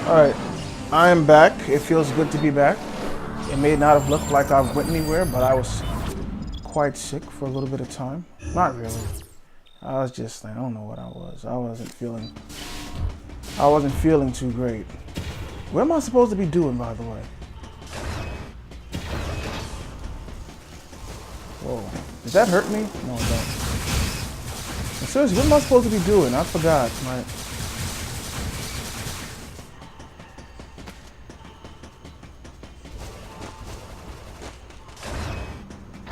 Alright, I am back. It feels good to be back. It may not have looked like I went anywhere, but I was quite sick for a little bit of time. Not really. I was just like, I don't know what I was. I wasn't feeling too great. What am I supposed to be doing, by the way? Whoa. Does that hurt me? No, it don't. Seriously, what am I supposed to be doing? I forgot.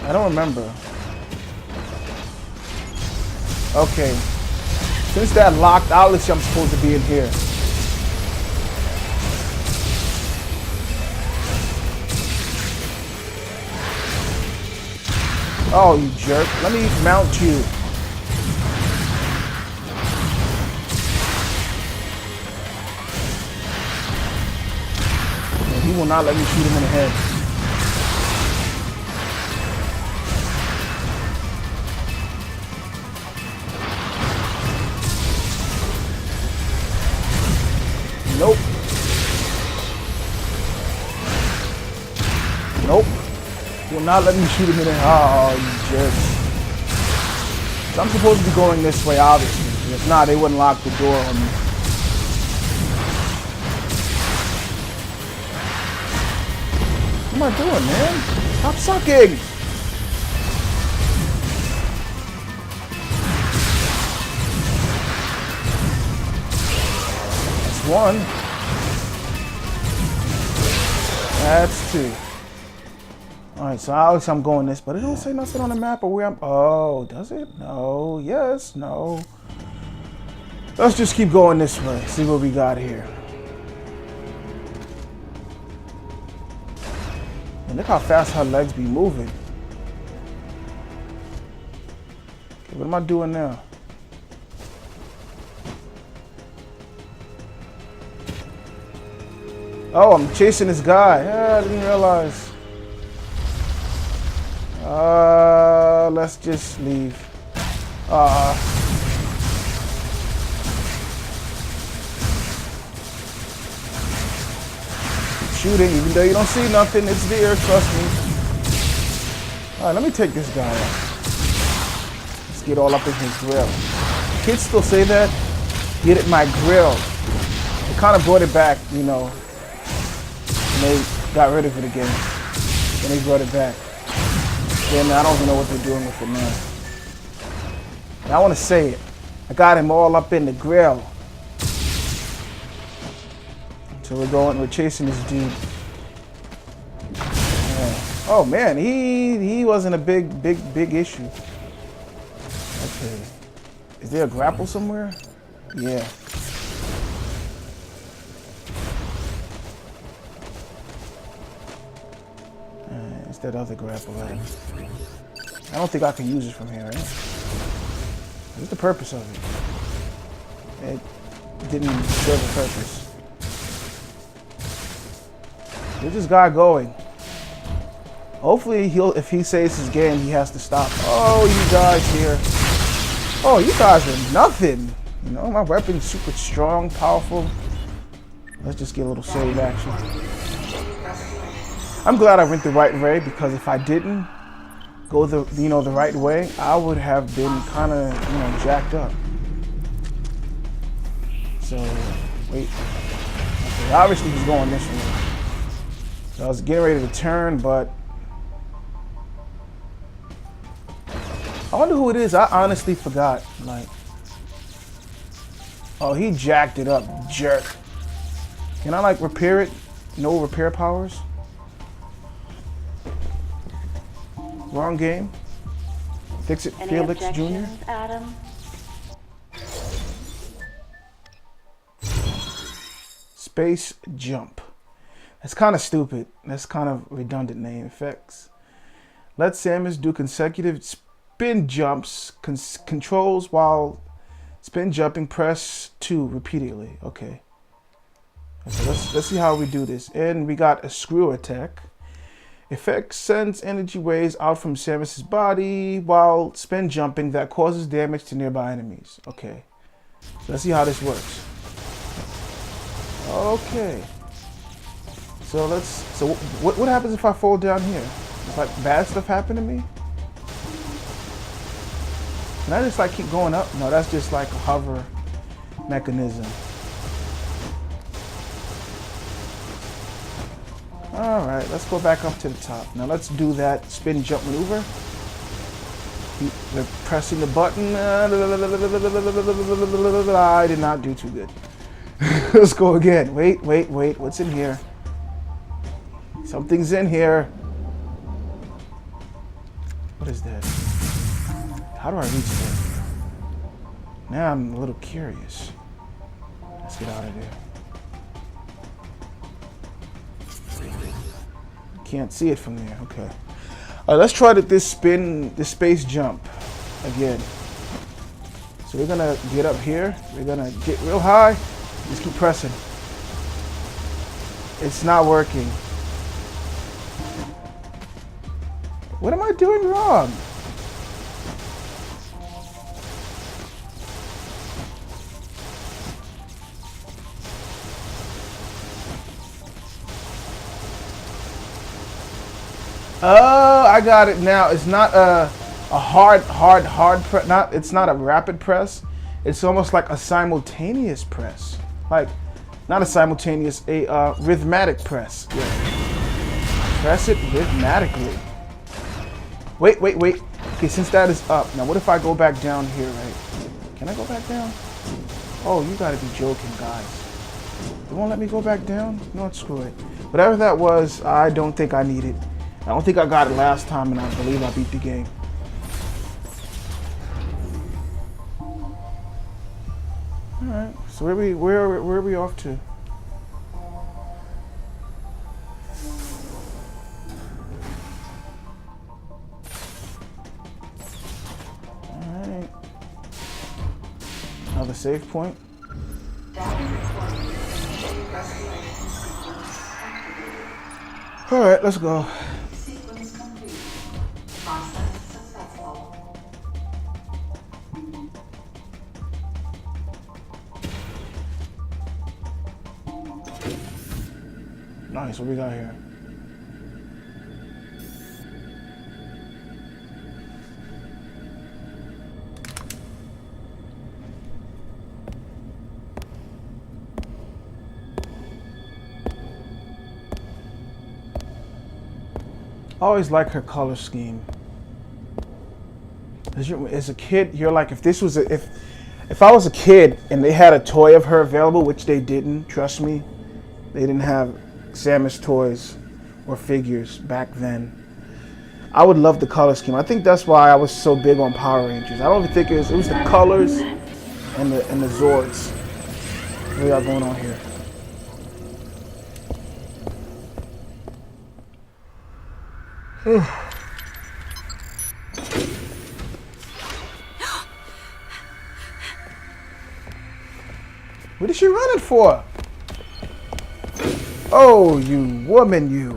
I don't remember. Okay. Since that locked, obviously I'm supposed to be in here. Oh, you jerk. Let me mount you. And he will not let me shoot him in the head. Nope. Nope. Will not let me shoot him in the head. Oh, you jerks. So I'm supposed to be going this way, obviously. If not, they wouldn't lock the door on me. What am I doing, man? Stop sucking! That's one. That's two. Alright, so obviously I'm going this, but it don't say nothing on the map or where I'm... Oh, does it? No. Yes. No. Let's just keep going this way. See what we got here. And look how fast her legs be moving. Okay, what am I doing now? Oh, I'm chasing this guy. Yeah, I didn't realize. Let's just leave. Shooting, even though you don't see nothing, it's there, trust me. Alright, let me take this guy out. Let's get all up in his grill. Kids still say that? Get at my grill. They kind of brought it back, you know. And they got rid of it again. Then they brought it back. Then I don't even know what they're doing with it now. And I want to say it. I got him all up in the grill. So we're chasing this dude. Yeah. Oh man, he wasn't a big issue. Okay. Is there a grapple somewhere? Yeah. It's that other grapple, right? I don't think I can use it from here, right? What's the purpose of it? It didn't serve a purpose. Where's this guy going? Hopefully if he saves his game, he has to stop. Oh, you guys here. Oh, you guys are nothing. You know, my weapon's super strong, powerful. Let's just get a little save action. I'm glad I went the right way, because if I didn't go the right way, I would have been kind of, jacked up. So, wait. Okay, obviously he's going this way. So I was getting ready to turn, but I wonder who it is. I honestly forgot. Like, oh, he jacked it up, jerk. Can I like repair it? No repair powers? Wrong game. Fix it, Felix Jr. Adam? Space jump. That's kind of stupid. That's kind of redundant name effects. Let Samus do consecutive spin jumps. Controls while spin jumping. Press 2 repeatedly. Okay. So let's see how we do this. And we got a screw attack. Effect sends energy waves out from Samus's body while spin jumping that causes damage to nearby enemies. Okay. So let's see how this works. Okay. So what happens if I fall down here? It's like bad stuff happen to me? Can I just like keep going up? No, that's just like a hover mechanism. Alright, let's go back up to the top. Now let's do that spin jump maneuver. We're pressing the button. I did not do too good. Let's go again. Wait. What's in here? Something's in here. What is that? How do I reach that? Now I'm a little curious. Let's get out of there. Can't see it from there. Okay. All right, let's try this space jump again. So we're gonna get up here. We're gonna get real high. Just keep pressing. It's not working. What am I doing wrong? Oh, I got it now. It's not a hard press. It's not a rapid press. It's almost like a simultaneous press. Like, not a simultaneous, a rhythmatic press. Yeah. Press it rhythmatically. Wait. Okay, since that is up, now what if I go back down here, right? Can I go back down? Oh, you gotta be joking, guys. You won't let me go back down? No, screw it. Whatever that was, I don't think I need it. I don't think I got it last time, and I believe I beat the game. Alright, so where are we off to? Alright. Another save point. Alright, let's go. Nice, what we got here? I always like her color scheme. As a kid, you're like, if I was a kid and they had a toy of her available, which they didn't, trust me, they didn't have Samus toys or figures back then, I would love the color scheme. I think that's why I was so big on Power Rangers. I don't even think it was the colors and the Zords. What we got going on here? What is she running for? Oh, you woman, you.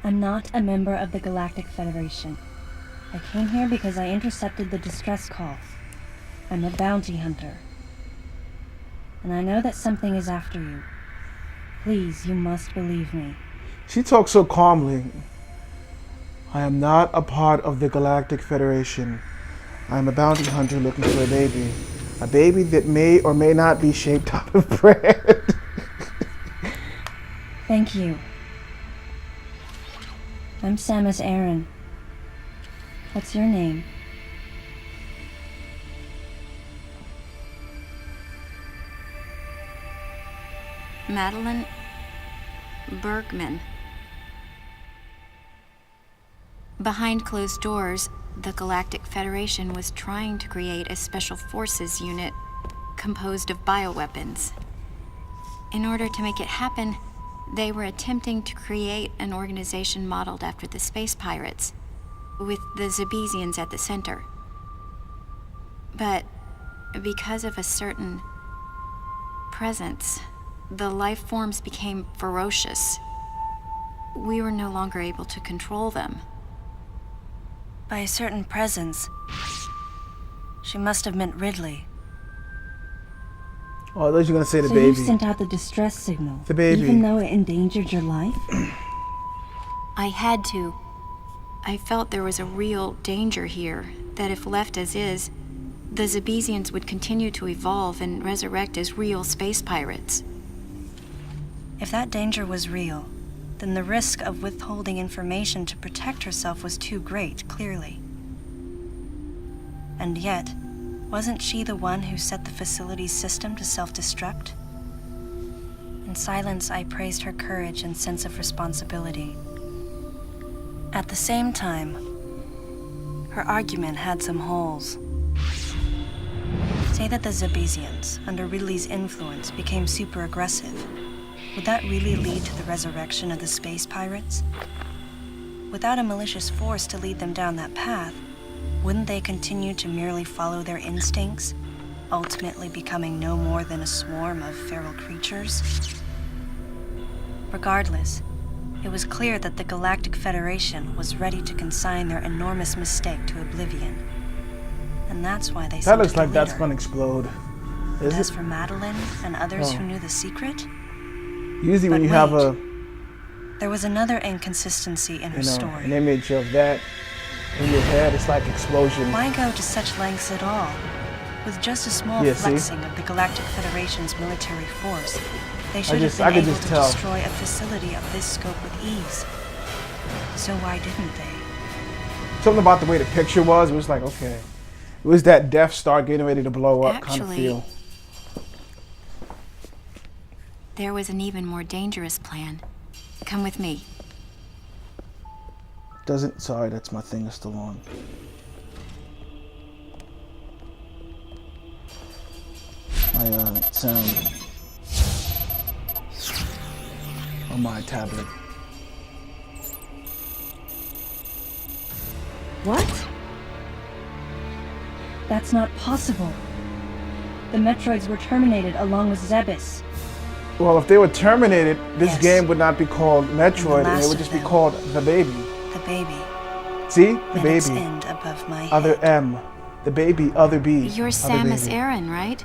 I'm not a member of the Galactic Federation. I came here because I intercepted the distress call. I'm a bounty hunter. And I know that something is after you. Please, you must believe me. She talks so calmly. I am not a part of the Galactic Federation. I am a bounty hunter looking for a baby. A baby that may or may not be shaped out of bread. Thank you. I'm Samus Aran. What's your name? Madeline Bergman. Behind closed doors, the Galactic Federation was trying to create a special forces unit composed of bioweapons. In order to make it happen, they were attempting to create an organization modeled after the space pirates, with the Zebesians at the center. But because of a certain presence, the life forms became ferocious. We were no longer able to control them. By a certain presence. She must have meant Ridley. Oh, I thought you were gonna say the So baby. you sent out the distress signal, The baby. even though it endangered your life? I had to. I felt there was a real danger here, that if left as is, the Zebesians would continue to evolve and resurrect as real space pirates. If that danger was real, then the risk of withholding information to protect herself was too great, clearly. And yet, wasn't she the one who set the facility's system to self-destruct? In silence, I praised her courage and sense of responsibility. At the same time, her argument had some holes. Say that the Zebesians, under Ridley's influence, became super aggressive. Would that really lead to the resurrection of the space pirates? Without a malicious force to lead them down that path, wouldn't they continue to merely follow their instincts, ultimately becoming no more than a swarm of feral creatures? Regardless, it was clear that the Galactic Federation was ready to consign their enormous mistake to oblivion. And that's why they That sent looks the like that's leader. gonna explode. And Is as it? for Madeline and others Oh. who knew the secret, Usually when But you have wait. There was another inconsistency in her story. an image of that in your head, it's like explosion. Why go to such lengths at all? With just a small Yeah, see? flexing of the Galactic Federation's military force, they should just- have I been could able just to tell. destroy a facility of this scope with ease. So why didn't they? Something about the way the picture was, it was like, okay. It was that Death Star getting ready to blow up kind of Actually, feel. there was an even more dangerous plan. Come with me. Sorry, that's my thing is still on. My sound on my tablet. What? That's not possible. The Metroids were terminated along with Zebes. Well, if they were terminated, this Yes. game would not be called Metroid, and last it would of just be them. called The Baby. The baby. See? The Minutes Baby. end above my Other head. M. The Baby, other B. You're other Samus baby, Aran, right?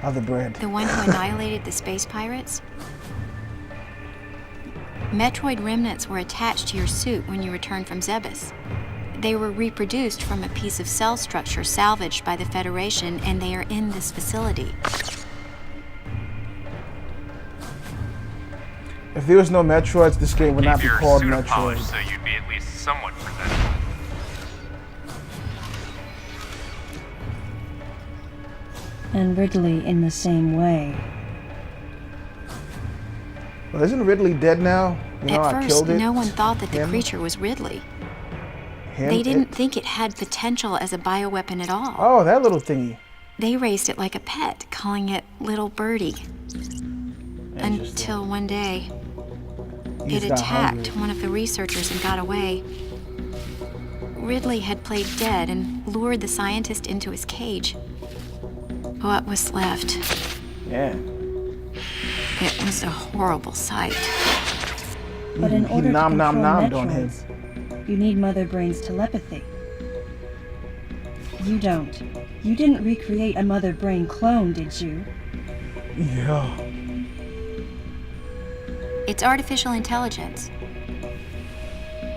Other bread. The one who annihilated the space pirates? Metroid remnants were attached to your suit when you returned from Zebes. They were reproduced from a piece of cell structure salvaged by the Federation, and they are in this facility. If there was no Metroids, this game would not Keep be your called suit of polish Metroid. so you'd be at least somewhat presentable. And Ridley in the same way. Well, isn't Ridley dead now? You know, At I first, killed it. no one thought that the Him? creature was Ridley. Him, They didn't it. think it had potential as a bioweapon at all. Oh, that little thingy. They raised it like a pet, calling it Little Birdie. Until one day, He it just got attacked hungry. one of the researchers and got away. Ridley had played dead and lured the scientist into his cage. What was left? Yeah. It was a horrible sight. But in He order to nom nom control nommed on him. Metroids, you need Mother Brain's telepathy. You don't. You didn't recreate a Mother Brain clone, did you? Yeah. It's artificial intelligence.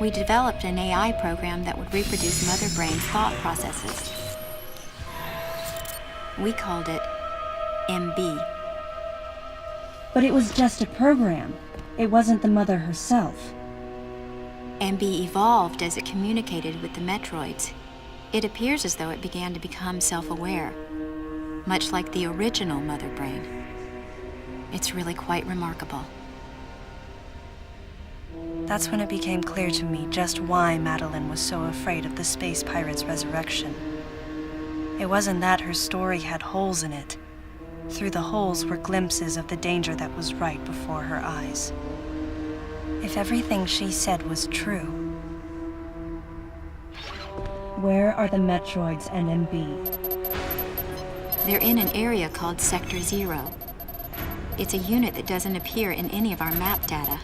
We developed an AI program that would reproduce Mother Brain's thought processes. We called it MB. But it was just a program. It wasn't the Mother herself. MB evolved as it communicated with the Metroids. It appears as though it began to become self-aware, much like the original Mother Brain. It's really quite remarkable. That's when it became clear to me just why Madeline was so afraid of the space pirate's resurrection. It wasn't that her story had holes in it. Through the holes were glimpses of the danger that was right before her eyes. If everything she said was true, where are the Metroids and MB? They're in an area called Sector 0. It's a unit that doesn't appear in any of our map data.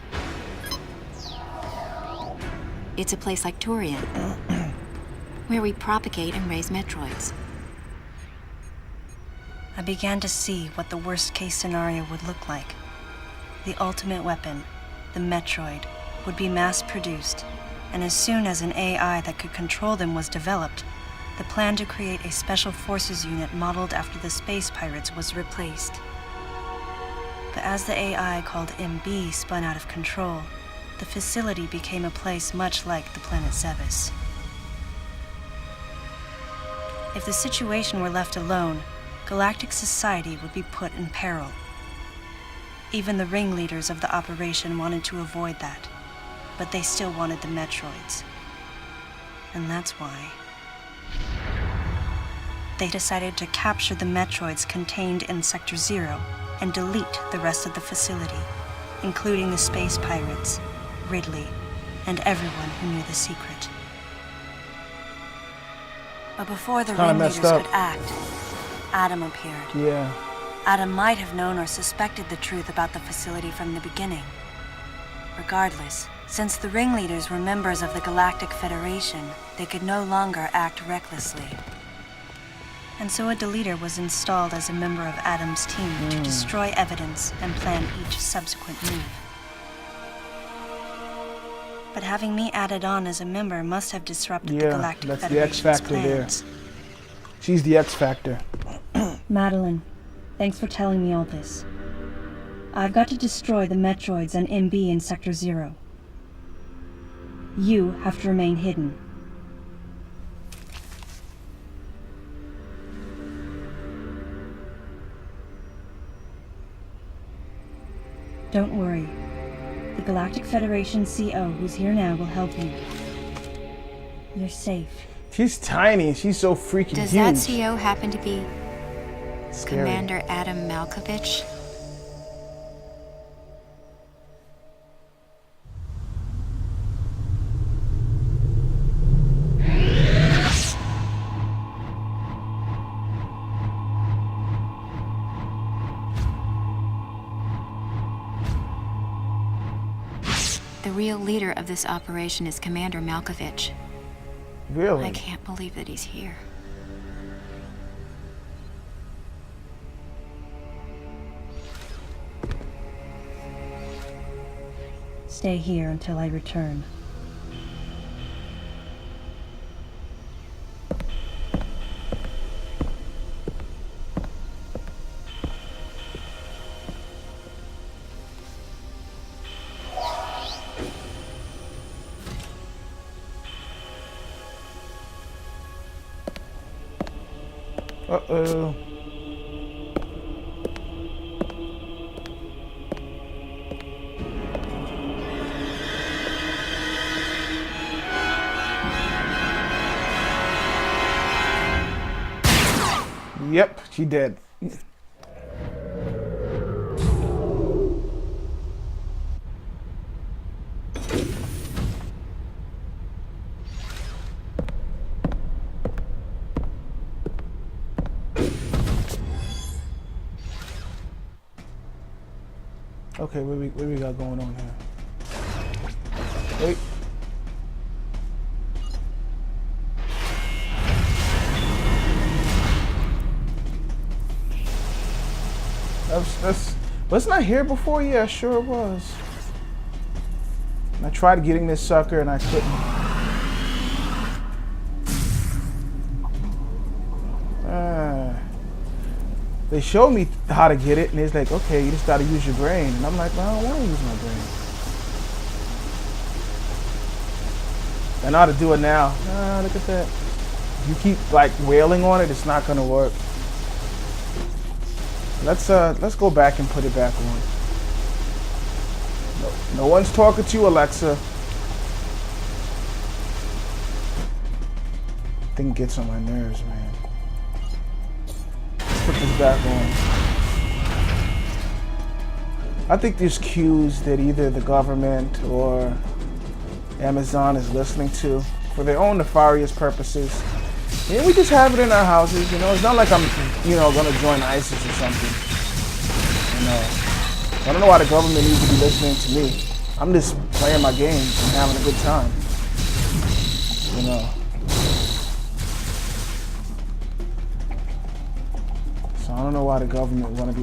It's a place like Turian, where we propagate and raise Metroids. I began to see what the worst-case scenario would look like. The ultimate weapon, the Metroid, would be mass-produced, and as soon as an AI that could control them was developed, the plan to create a special forces unit modeled after the space pirates was replaced. But as the AI called MB spun out of control, the facility became a place much like the planet Zevis. If the situation were left alone, galactic society would be put in peril. Even the ringleaders of the operation wanted to avoid that, but they still wanted the Metroids. And that's why they decided to capture the Metroids contained in Sector 0 and delete the rest of the facility, including the space pirates, Ridley, and everyone who knew the secret. But before the ringleaders could act, Adam appeared. Yeah. Adam might have known or suspected the truth about the facility from the beginning. Regardless, since the ringleaders were members of the Galactic Federation, they could no longer act recklessly. And so a deleter was installed as a member of Adam's team to destroy evidence and plan each subsequent move. But having me added on as a member must have disrupted the Galactic that's Federation's the X factor plans. there. She's the X factor. Madeline, thanks for telling me all this. I've got to destroy the Metroids and MB in Sector 0. You have to remain hidden. Don't worry. The Galactic Federation CO who's here now will help you. You're safe. She's tiny. She's so freaking Does huge. that CO happen to be Scary. Commander Adam Malkovich? The real leader of this operation is Commander Malkovich. Really? I can't believe that he's here. Stay here until I return. Uh-oh. Yep, she did. Okay, what we got going on here? Wait. Wasn't I here before? Yeah, sure it was. And I tried getting this sucker and I couldn't. They showed me how to get it, and it's like, okay, you just gotta use your brain. And I'm like, well, I don't want to use my brain. I know how to do it now. Ah, look at that. If you keep like wailing on it, it's not gonna work. Let's go back and put it back on. No one's talking to you, Alexa. Thing gets on my nerves, man. Put this back on. I think there's cues that either the government or Amazon is listening to for their own nefarious purposes. And we just have it in our houses, you know. It's not like I'm, gonna join ISIS or something. You know. I don't know why the government needs to be listening to me. I'm just playing my games and having a good time. You know. So I don't know why the government want to be